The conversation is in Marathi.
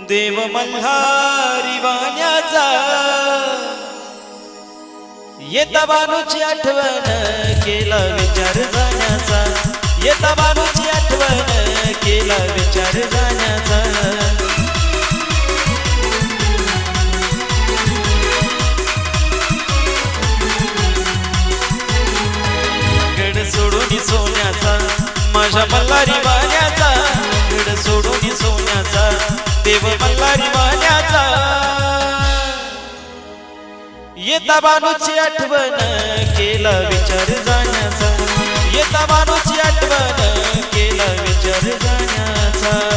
देव मल्हारी वाण्याचा येता बानूची आठवण केला विचार जाण्याचा, येता बानूची आठवण केला विचार जाण्याचा। गड सोडून सोन्याचा माझ्या मल्हारी वाण्याचा, गड सोडून सोन्याचा देव मल्हारी वाण्याचा। येता बानूची आठवण केला विचार जाण्याचा, येता बानूची आठवण केला विचार जाण्याचा।